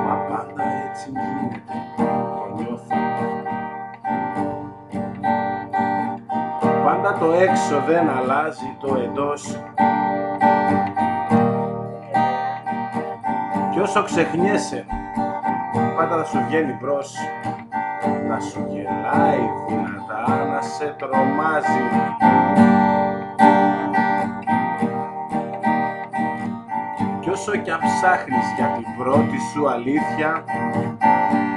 Μα πάντα έτσι γίνεται, το νιώθω. Πάντα το έξω δεν αλλάζει το εντός. Κι όσο ξεχνιέσαι, πάντα θα σου βγαίνει μπρος. Να σου γελάει δυνατά, να σε τρομάζει. Κι όσο κι αν ψάχνεις για την πρώτη σου αλήθεια,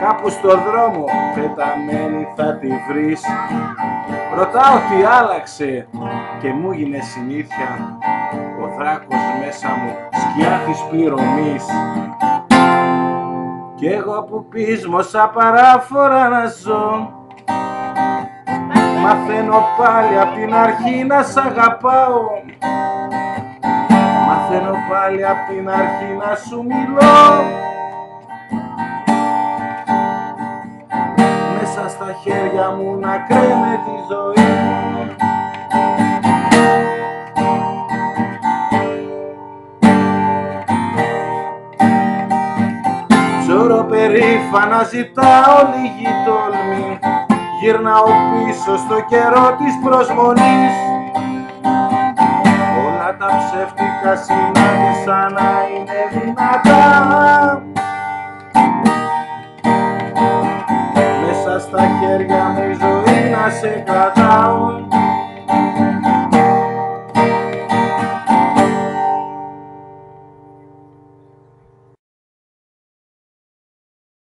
κάπου στο δρόμο πεταμένη θα τη βρεις. Ρωτάω τι άλλαξε και μου γίνε συνήθεια. Ο δράκος μέσα μου σκιά της πληρωμής. Κι εγώ που πείσμω σαν παράφορα να ζω, μαθαίνω πάλι απ' την αρχή να σ' αγαπάω. Μαθαίνω πάλι απ' την αρχή να σου μιλώ. Μέσα στα χέρια μου να κρέμε τη ζωή. Ψωρώ περήφανα, ζητάω λίγη τόλμη. Γυρνάω πίσω στο καιρό της προσμονής. Όλα τα ψεύτικα συνάντησα να είναι δυνατά. Μέσα στα χέρια μου η ζωή να σε κρατάω.